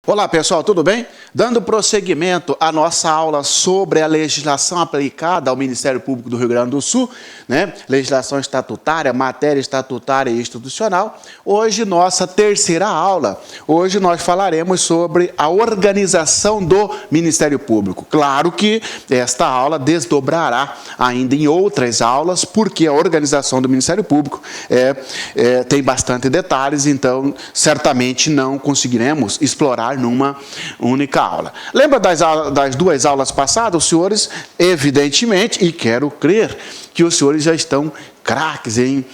Olá pessoal, tudo bem? Dando prosseguimento à nossa aula sobre a legislação aplicada ao Ministério Público do Rio Grande do Sul, né? Legislação estatutária, matéria estatutária e institucional. Hoje, nossa terceira aula. Hoje nós falaremos sobre a organização do Ministério Público. Claro que esta aula desdobrará ainda em outras aulas, porque a organização do Ministério Público tem bastante detalhes, então certamente não conseguiremos explorar numa única aula. Lembra das duas aulas passadas? Os senhores, evidentemente, e quero crer que os senhores já estão craques em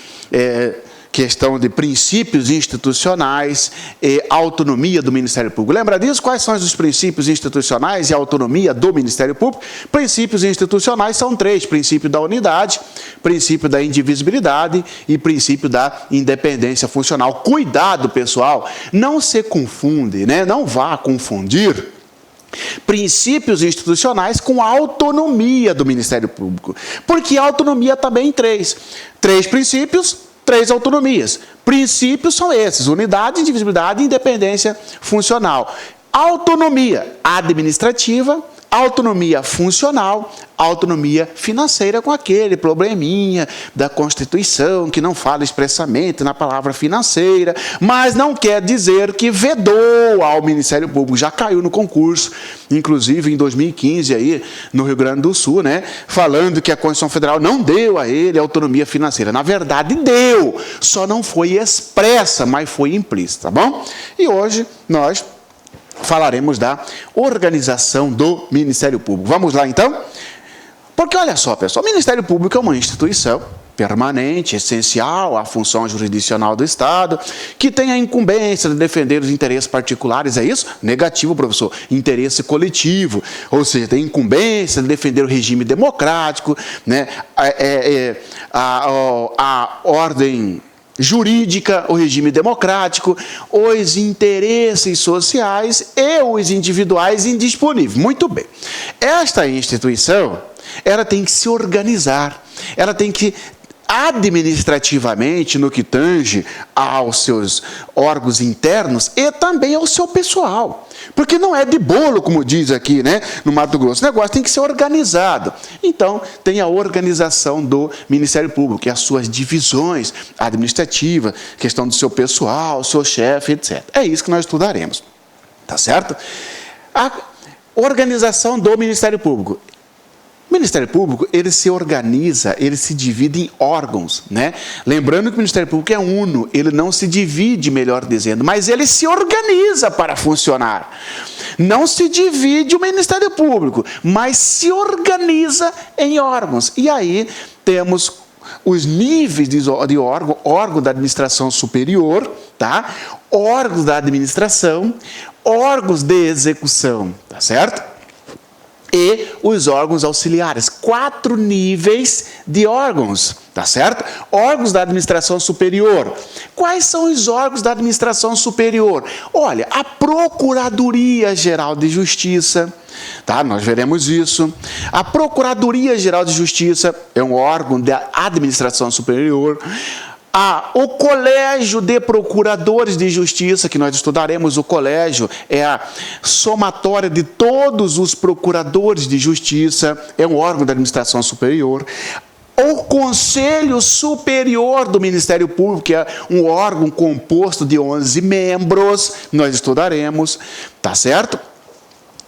questão de princípios institucionais e autonomia do Ministério Público. Lembra disso? Quais são os princípios institucionais e autonomia do Ministério Público? Princípios institucionais são três: princípio da unidade, princípio da indivisibilidade e princípio da independência funcional. Cuidado, pessoal, não se confunde, né? Não vá confundir princípios institucionais com a autonomia do Ministério Público, porque a autonomia também tem três princípios, três autonomias. Princípios são esses: unidade, indivisibilidade e independência funcional. Autonomia administrativa, autonomia funcional, autonomia financeira, com aquele probleminha da Constituição que não fala expressamente na palavra financeira, mas não quer dizer que vedou ao Ministério Público. Já caiu no concurso, inclusive em 2015 aí no Rio Grande do Sul, né, falando que a Constituição Federal não deu a ele autonomia financeira. Na verdade deu, só não foi expressa, mas foi implícita, tá bom? E hoje nós falaremos da organização do Ministério Público. Vamos lá, então? Porque, olha só, pessoal, o Ministério Público é uma instituição permanente, essencial à função jurisdicional do Estado, que tem a incumbência de defender os interesses particulares. É isso? Negativo, professor. Interesse coletivo, ou seja, tem incumbência de defender o regime democrático, né? A ordem jurídica, o regime democrático, os interesses sociais e os individuais indisponíveis. Muito bem. Esta instituição, ela tem que se organizar, ela tem que administrativamente, no que tange aos seus órgãos internos e também ao seu pessoal. Porque não é de bolo, como diz aqui, né, no Mato Grosso. O negócio tem que ser organizado. Então, tem a organização do Ministério Público e as suas divisões administrativas, questão do seu pessoal, seu chefe, etc. É isso que nós estudaremos. Tá certo? A organização do Ministério Público. O Ministério Público, ele se organiza, ele se divide em órgãos, né? Lembrando que o Ministério Público é uno, ele não se divide, melhor dizendo, mas ele se organiza para funcionar. Não se divide o Ministério Público, mas se organiza em órgãos. E aí temos os níveis de órgão: órgão da administração superior, tá? Órgãos da administração, órgãos de execução, tá certo? E os órgãos auxiliares, 4 níveis de órgãos, tá certo? Órgãos da administração superior. Quais são os órgãos da administração superior? Olha, a Procuradoria-Geral de Justiça, tá? Nós veremos isso. A Procuradoria-Geral de Justiça é um órgão da administração superior. O Colégio de Procuradores de Justiça, que nós estudaremos. O colégio é a somatória de todos os procuradores de justiça, é um órgão da administração superior. O Conselho Superior do Ministério Público, que é um órgão composto de 11 membros, nós estudaremos, tá certo?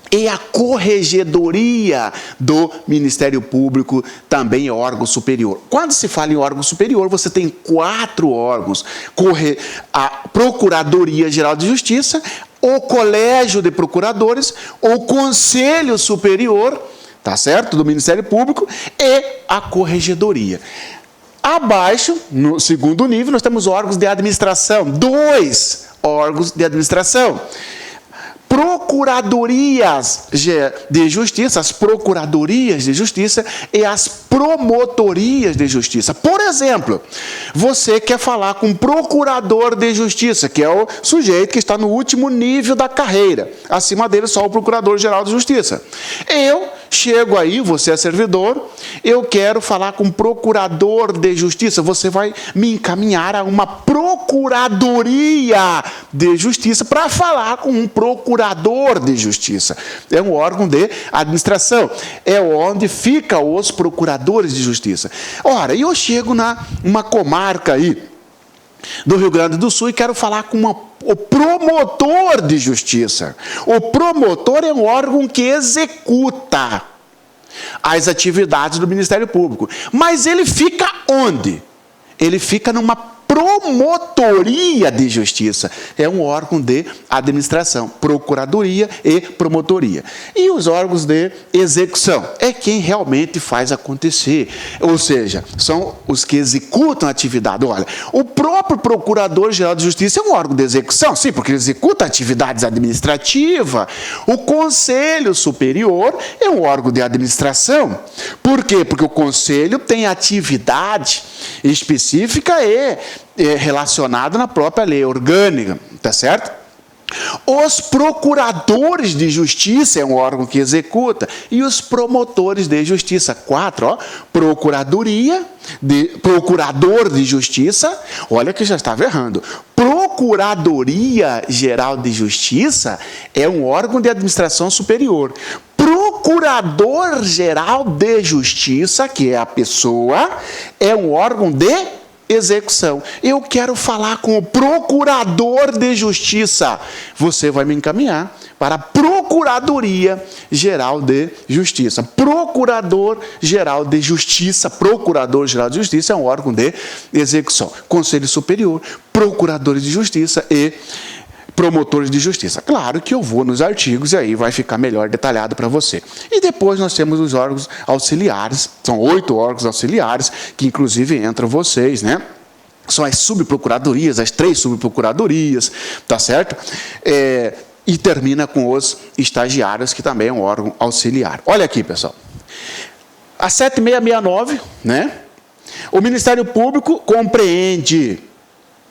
E a Corregedoria do Ministério Público também é órgão superior. Quando se fala em órgão superior, você tem 4 órgãos: a Procuradoria-Geral de Justiça, o Colégio de Procuradores, o Conselho Superior, tá certo, do Ministério Público, e a Corregedoria. Abaixo, no segundo nível, nós temos órgãos de administração, 2 órgãos de administração. Procuradorias de Justiça, as Procuradorias de Justiça e as Promotorias de Justiça. Por exemplo, você quer falar com um Procurador de Justiça, que é o sujeito que está no último nível da carreira. Acima dele, só o Procurador-Geral de Justiça. Eu chego aí, você é servidor, eu quero falar com o procurador de justiça, você vai me encaminhar a uma procuradoria de justiça para falar com um procurador de justiça. É um órgão de administração, é onde ficam os procuradores de justiça. Ora, eu chego numa comarca aí do Rio Grande do Sul e quero falar com o promotor de justiça. O promotor é um órgão que executa as atividades do Ministério Público. Mas ele fica onde? Ele fica numa promotoria de justiça. É um órgão de administração, procuradoria e promotoria. E os órgãos de execução é quem realmente faz acontecer. Ou seja, são os que executam a atividade. Olha, o próprio Procurador-Geral de Justiça é um órgão de execução, sim, porque ele executa atividades administrativas. O Conselho Superior é um órgão de administração. Por quê? Porque o Conselho tem atividade específica e relacionado na própria lei orgânica, tá certo? Os procuradores de justiça é um órgão que executa, e os promotores de justiça, 4, ó, procurador de justiça, olha que já estava errando, Procuradoria Geral de Justiça é um órgão de administração superior. Procurador-Geral de Justiça, que é a pessoa, é um órgão de execução. Eu quero falar com o Procurador de Justiça. Você vai me encaminhar para a Procuradoria Geral de Justiça. Procurador-Geral de Justiça. Procurador-Geral de Justiça é um órgão de execução. Conselho Superior, Procuradores de Justiça e promotores de justiça. Claro que eu vou nos artigos e aí vai ficar melhor detalhado para você. E depois nós temos os órgãos auxiliares, são 8 órgãos auxiliares, que inclusive entram vocês, né? São as subprocuradorias, as 3 subprocuradorias, tá certo? E termina com os estagiários, que também é um órgão auxiliar. Olha aqui, pessoal. A 7669, né? O Ministério Público compreende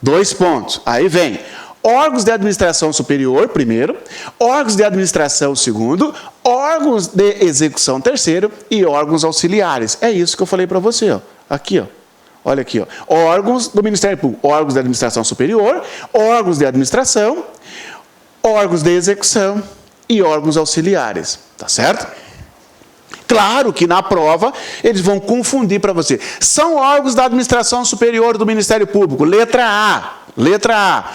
2 pontos. Aí vem órgãos de administração superior, primeiro, órgãos de administração, segundo, órgãos de execução, terceiro, e órgãos auxiliares. É isso que eu falei para você, ó. Aqui, ó. Olha aqui, ó. Órgãos do Ministério Público, órgãos de administração superior, órgãos de administração, órgãos de execução e órgãos auxiliares. Tá certo? Claro que na prova eles vão confundir para você. São órgãos da administração superior do Ministério Público. Letra A. Letra A.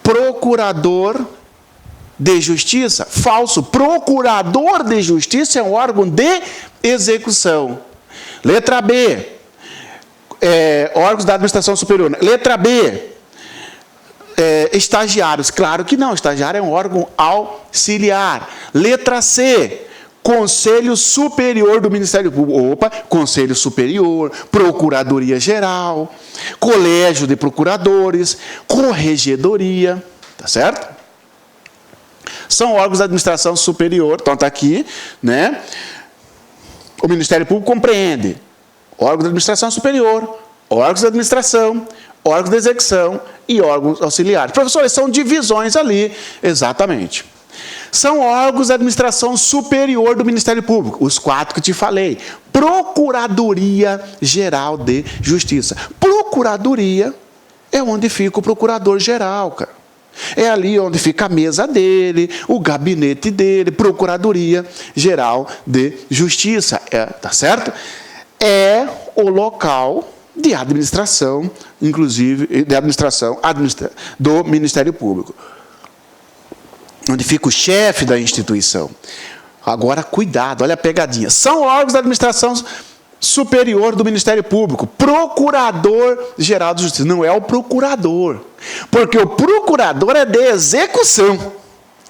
Procurador de Justiça. Falso. Procurador de Justiça é um órgão de execução. Letra B. Órgãos da administração superior. Letra B. Estagiários. Claro que não. Estagiário é um órgão auxiliar. Letra C. Conselho Superior do Ministério Público. Opa, Conselho Superior, Procuradoria Geral, Colégio de Procuradores, Corregedoria, tá certo? São órgãos da administração superior, então está aqui, né? O Ministério Público compreende órgãos da administração superior, órgãos da administração, órgãos de execução e órgãos auxiliares. Professores, são divisões ali, exatamente. São órgãos da administração superior do Ministério Público, os 4 que te falei. Procuradoria Geral de Justiça. Procuradoria é onde fica o procurador-geral, cara. É ali onde fica a mesa dele, o gabinete dele, Procuradoria Geral de Justiça. Tá certo? É o local de administração, inclusive, de administração do Ministério Público, onde fica o chefe da instituição. Agora, cuidado, olha a pegadinha. São órgãos da administração superior do Ministério Público. Procurador-Geral de Justiça. Não é o procurador. Porque o procurador é de execução.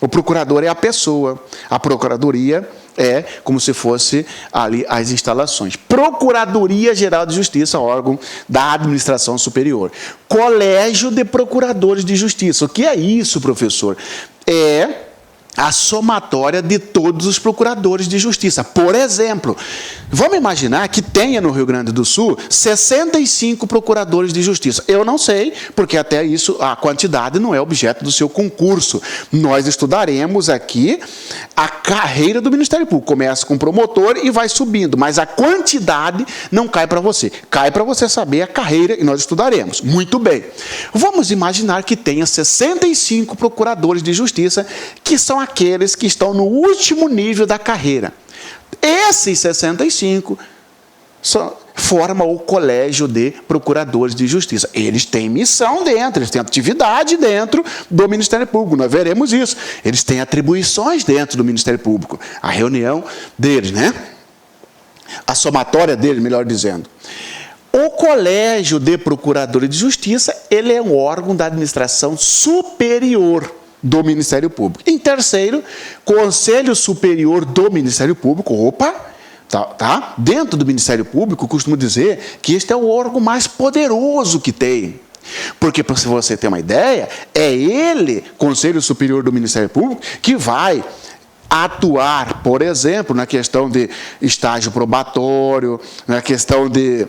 O procurador é a pessoa. A procuradoria é como se fosse ali as instalações. Procuradoria Geral de Justiça, órgão da administração superior. Colégio de Procuradores de Justiça. O que é isso, professor? É a somatória de todos os procuradores de justiça. Por exemplo, vamos imaginar que tenha no Rio Grande do Sul 65 procuradores de justiça. Eu não sei, porque até isso a quantidade não é objeto do seu concurso. Nós estudaremos aqui a carreira do Ministério Público. Começa com promotor e vai subindo, mas a quantidade não cai para você. Cai para você saber a carreira e nós estudaremos. Muito bem. Vamos imaginar que tenha 65 procuradores de justiça, que são aqueles que estão no último nível da carreira. Esses 65 formam o colégio de procuradores de justiça. Eles têm missão dentro, eles têm atividade dentro do Ministério Público, nós veremos isso. Eles têm atribuições dentro do Ministério Público. A reunião deles, né? A somatória deles, melhor dizendo. O colégio de procuradores de justiça, ele é um órgão da administração superior do Ministério Público. Em terceiro, Conselho Superior do Ministério Público. Opa! Tá? Dentro do Ministério Público, costumo dizer que este é o órgão mais poderoso que tem. Porque, para você ter uma ideia, é ele, Conselho Superior do Ministério Público, que vai atuar, por exemplo, na questão de estágio probatório, na questão de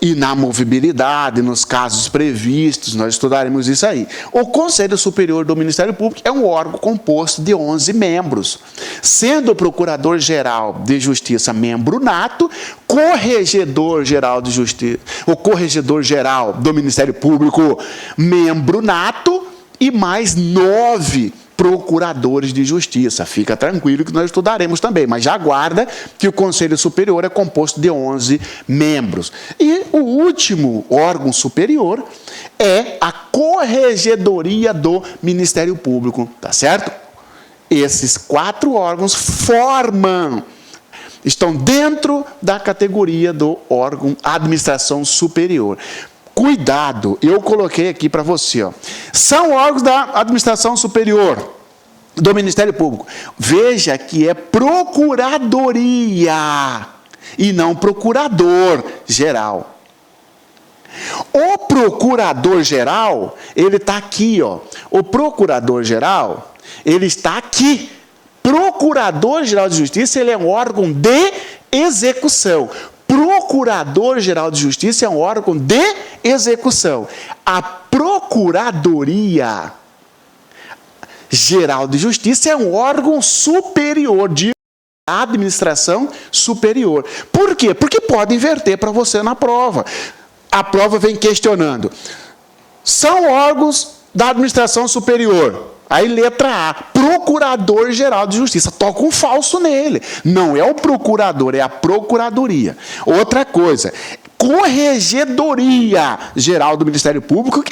inamovibilidade, nos casos previstos, nós estudaremos isso aí. O Conselho Superior do Ministério Público é um órgão composto de 11 membros, sendo o Procurador-Geral de Justiça membro nato, Corregedor-Geral de Justiça, o Corregedor-Geral do Ministério Público membro nato e mais 9 procuradores de justiça. Fica tranquilo que nós estudaremos também, mas já aguarda que o Conselho Superior é composto de 11 membros. E o último órgão superior é a Corregedoria do Ministério Público, tá certo? Esses 4 órgãos estão dentro da categoria do órgão administração superior. Cuidado, eu coloquei aqui para você, ó. São órgãos da administração superior do Ministério Público. Veja que é procuradoria e não procurador-geral. O procurador-geral, ele está aqui, ó. O procurador-geral, ele está aqui. Procurador-geral de Justiça, ele é um órgão de execução. Procurador-Geral de Justiça é um órgão de execução. A Procuradoria Geral de Justiça é um órgão superior de administração superior. Por quê? Porque pode inverter para você na prova. A prova vem questionando. São órgãos da administração superior. Aí, letra A, Procurador-Geral de Justiça. Toca um falso nele. Não é o procurador, é a procuradoria. Outra coisa, Corregedoria Geral do Ministério Público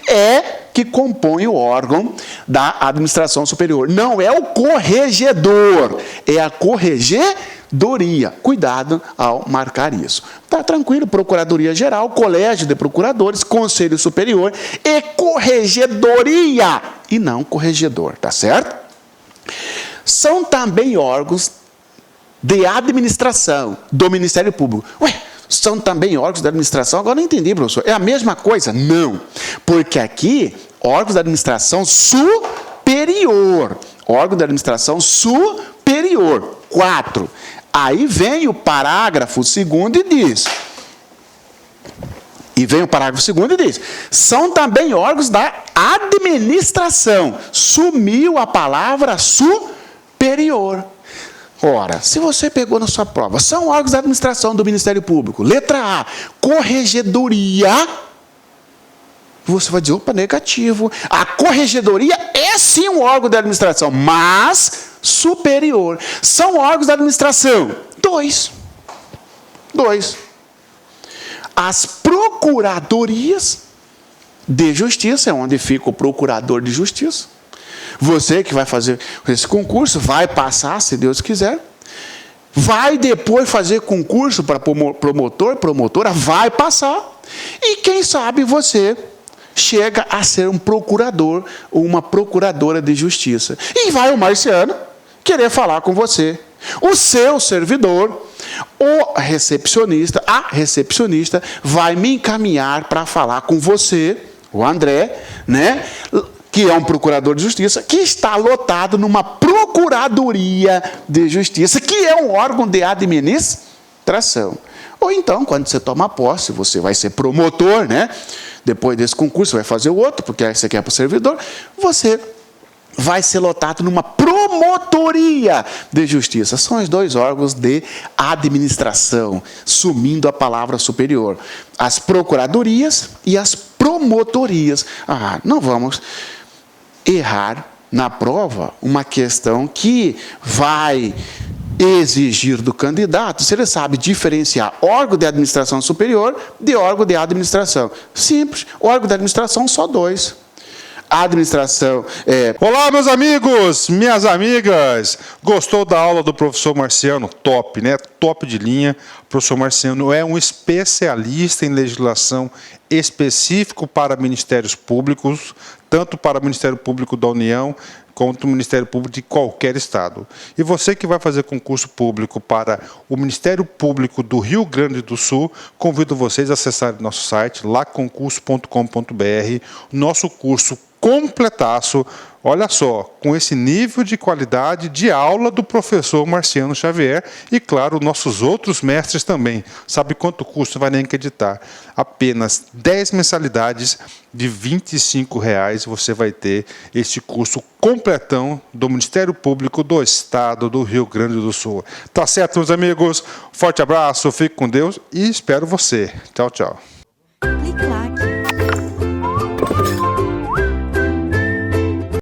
que compõe o órgão da administração superior. Não é o corregedor, é a corregedoria. Cuidado ao marcar isso. Tá tranquilo, Procuradoria Geral, Colégio de Procuradores, Conselho Superior e Corregedoria, e não corregedor, tá certo? São também órgãos de administração do Ministério Público. Ué, são também órgãos da administração? Agora não entendi, professor. É a mesma coisa? Não. Porque aqui, órgãos da administração superior. Órgão da administração superior. 4. Aí vem o parágrafo 2º e diz... são também órgãos da administração. Sumiu a palavra superior. Ora, se você pegou na sua prova, são órgãos da administração do Ministério Público. Letra A, corregedoria. Você vai dizer, opa, negativo. A corregedoria é sim um órgão da administração, mas superior. São órgãos da administração. 2. As procuradorias de justiça, é onde fica o procurador de justiça. Você que vai fazer esse concurso, vai passar, se Deus quiser. Vai depois fazer concurso para promotor, promotora, vai passar. E quem sabe você chega a ser um procurador ou uma procuradora de justiça. E vai o Marciano querer falar com você. O seu servidor, o recepcionista, a recepcionista, vai me encaminhar para falar com você, o André, né? Que é um procurador de justiça, que está lotado numa procuradoria Procuradoria de Justiça, que é um órgão de administração. Ou então, quando você toma posse, você vai ser promotor, né? Depois desse concurso, você vai fazer o outro, porque aí você quer para o servidor, você vai ser lotado numa promotoria de justiça. São os dois órgãos de administração, sumindo a palavra superior. As procuradorias e as promotorias. Não vamos errar na prova uma questão que vai exigir do candidato se ele sabe diferenciar órgão de administração superior de órgão de administração. Simples, órgão de administração só dois. A administração Olá, meus amigos, minhas amigas. Gostou da aula do professor Marciano? Top, né? Top de linha. O professor Marciano é um especialista em legislação específico para ministérios públicos, tanto para o Ministério Público da União quanto o Ministério Público de qualquer estado. E você que vai fazer concurso público para o Ministério Público do Rio Grande do Sul, convido vocês a acessarem nosso site, laconcurso.com.br, nosso curso completaço, olha só, com esse nível de qualidade de aula do professor Marciano Xavier e, claro, nossos outros mestres também. Sabe quanto custa? Não vai nem acreditar. Apenas 10 mensalidades de R$ 25,00 você vai ter este curso completão do Ministério Público do Estado do Rio Grande do Sul. Tá certo, meus amigos? Forte abraço, fique com Deus e espero você. Tchau, tchau. Clique lá.